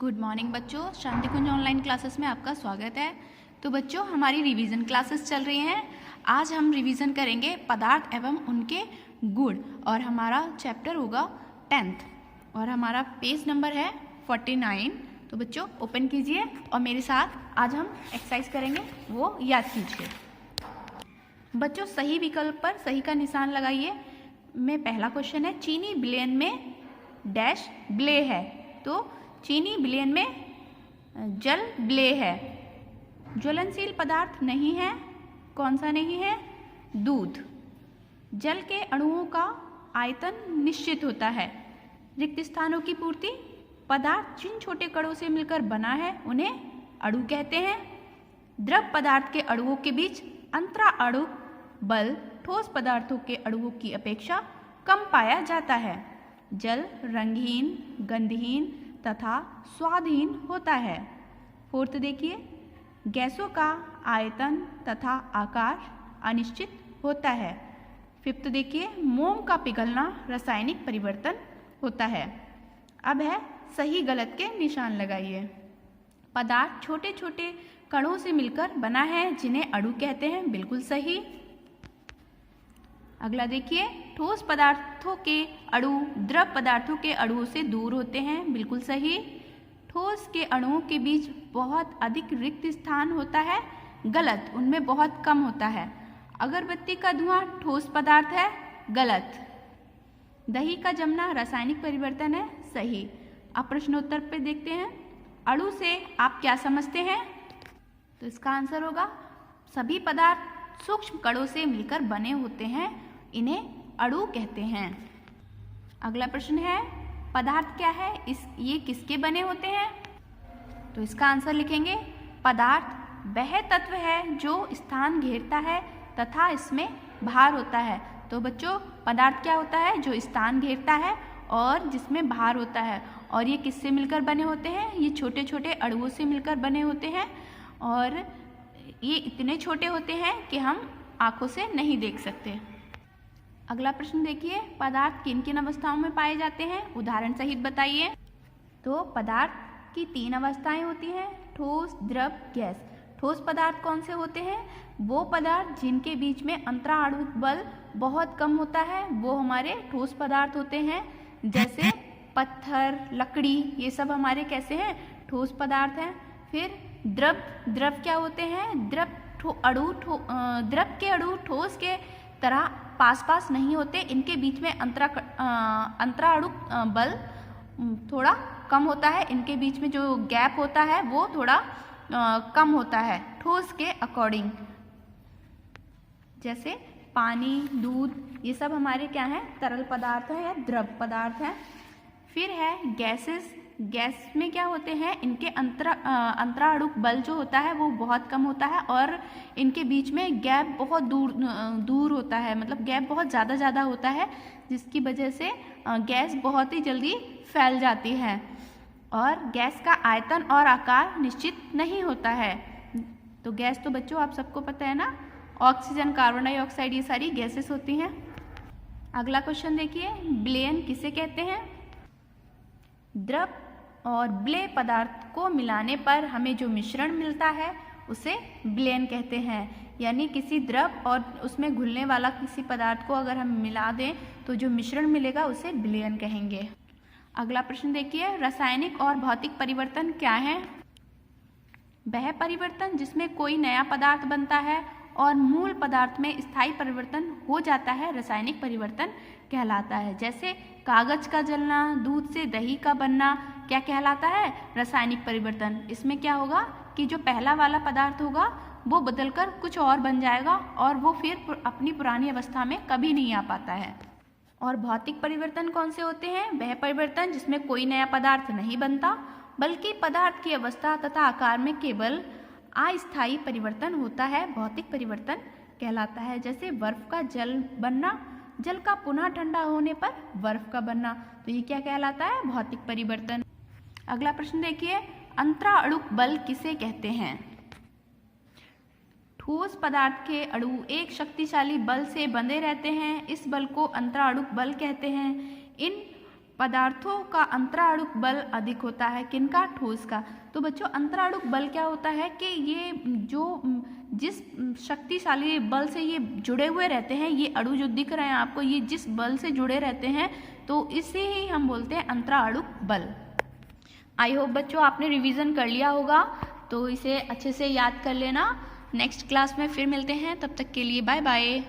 Good morning बच्चों, शांति कुंज online classes में आपका स्वागत है। तो बच्चों, हमारी रिवीजन क्लासेस चल रही हैं। आज हम रिवीजन करेंगे पदार्थ एवं उनके गुण और हमारा चैप्टर होगा 10th और हमारा पेज नंबर है 49। तो बच्चों ओपन कीजिए और मेरे साथ आज हम एक्सरसाइज करेंगे, वो याद कीजिए। बच्चों सही विकल्प पर सही का निशान लगाइए। में पहला क्वेश्चन है, चीनी विलयन में डैश विलेय है। तो चीनी विलयन में जल विलेय है। ज्वलनशील पदार्थ नहीं है, कौन सा नहीं है? दूध। जल के अणुओं का आयतन निश्चित होता है। रिक्त स्थानों की पूर्ति, पदार्थ जिन छोटे कणों से मिलकर बना है उन्हें अणु कहते हैं। द्रव पदार्थ के अणुओं के बीच अंतराणु बल ठोस पदार्थों के अणुओं की अपेक्षा कम पाया जाता है। जल रंगहीन, गंधहीन तथा स्वादहीन होता है। फोर्थ देखिए, गैसों का आयतन तथा आकार अनिश्चित होता है। फिफ्थ देखिए, मोम का पिघलना रासायनिक परिवर्तन होता है। अब है सही गलत के निशान लगाइए। पदार्थ छोटे छोटे कणों से मिलकर बना है जिन्हें अणु कहते हैं, बिल्कुल सही। अगला देखिए, ठोस पदार्थों के अणु द्रव पदार्थों के अणुओं से दूर होते हैं, बिल्कुल सही। ठोस के अणुओं के बीच बहुत अधिक रिक्त स्थान होता है, गलत, उनमें बहुत कम होता है। अगरबत्ती का धुआं ठोस पदार्थ है, गलत। दही का जमना रासायनिक परिवर्तन है, सही। अब प्रश्नोत्तर पे देखते हैं, अणु से आप क्या समझते हैं? तो इसका आंसर होगा सभी पदार्थ सूक्ष्म कणों से मिलकर बने होते हैं, इन्हें अणु कहते हैं। अगला प्रश्न है, पदार्थ क्या है, ये किसके बने होते हैं? तो इसका आंसर लिखेंगे, पदार्थ वह तत्व है जो स्थान घेरता है तथा इसमें भार होता है। तो बच्चों पदार्थ क्या होता है? जो स्थान घेरता है और जिसमें भार होता है। और ये किससे मिलकर बने होते हैं? ये छोटे छोटे अणुओं से मिलकर बने होते हैं और ये इतने छोटे होते हैं कि हम आंखों से नहीं देख सकते। अगला प्रश्न देखिए, पदार्थ किन किन अवस्थाओं में पाए जाते हैं, उदाहरण सहित बताइए। तो पदार्थ की 3 अवस्थाएं होती हैं, ठोस, द्रव, गैस। ठोस पदार्थ कौन से होते हैं? वो पदार्थ जिनके बीच में अंतराणु बल बहुत कम होता है, वो हमारे ठोस पदार्थ होते हैं। जैसे पत्थर, लकड़ी, ये सब हमारे कैसे हैं? ठोस पदार्थ हैं। फिर द्रव क्या होते हैं? द्रव के अणु ठोस के तरह पास पास नहीं होते, इनके बीच में अंतराणु बल थोड़ा कम होता है, इनके बीच में जो गैप होता है वो थोड़ा कम होता है ठोस के अकॉर्डिंग। जैसे पानी, दूध, ये सब हमारे क्या हैं? तरल पदार्थ हैं या द्रव पदार्थ हैं। फिर है गैसेस। गैस में क्या होते हैं? इनके अंतराणु बल जो होता है वो बहुत कम होता है और इनके बीच में गैप बहुत दूर होता है, मतलब गैप बहुत ज़्यादा होता है, जिसकी वजह से गैस बहुत ही जल्दी फैल जाती है। और गैस का आयतन और आकार निश्चित नहीं होता है। तो गैस तो बच्चों आप सबको पता है ना, ऑक्सीजन, कार्बन डाइऑक्साइड, ये सारी गैसेस होती हैं। अगला क्वेश्चन देखिए, विलयन किसे कहते हैं? द्रव और विलेय पदार्थ को मिलाने पर हमें जो मिश्रण मिलता है उसे विलयन कहते हैं। यानी किसी द्रव और उसमें घुलने वाला किसी पदार्थ को अगर हम मिला दें तो जो मिश्रण मिलेगा उसे विलयन कहेंगे। अगला प्रश्न देखिए, रासायनिक और भौतिक परिवर्तन क्या है? वह परिवर्तन जिसमें कोई नया पदार्थ बनता है और मूल पदार्थ में स्थायी परिवर्तन हो जाता है, रासायनिक परिवर्तन कहलाता है। जैसे कागज का जलना, दूध से दही का बनना, क्या कहलाता है? रासायनिक परिवर्तन। इसमें क्या होगा कि जो पहला वाला पदार्थ होगा वो बदलकर कुछ और बन जाएगा और वो फिर अपनी पुरानी अवस्था में कभी नहीं आ पाता है। और भौतिक परिवर्तन कौन से होते हैं? वह परिवर्तन जिसमें कोई नया पदार्थ नहीं बनता बल्कि पदार्थ की अवस्था तथा आकार में केवल अस्थायी परिवर्तन होता है, भौतिक परिवर्तन कहलाता है। जैसे बर्फ का जल बनना, जल का पुनः ठंडा होने पर बर्फ का बनना, तो ये क्या कहलाता है? भौतिक परिवर्तन। अगला प्रश्न देखिए, अंतराणु बल किसे कहते हैं? ठोस पदार्थ के अणु एक शक्तिशाली बल से बंधे रहते हैं, इस बल को अंतराणु बल कहते हैं। इन पदार्थों का अंतराणुक बल अधिक होता है, किनका? ठोस का। तो बच्चों अंतराणुक बल क्या होता है कि ये जो जिस शक्तिशाली बल से ये जुड़े हुए रहते हैं, ये अणु जो दिख रहे हैं आपको, ये जिस बल से जुड़े रहते हैं तो इसे ही हम बोलते हैं अंतराणुक बल। आई होप बच्चों आपने रिवीजन कर लिया होगा, तो इसे अच्छे से याद कर लेना। नेक्स्ट क्लास में फिर मिलते हैं, तब तक के लिए बाय बाय।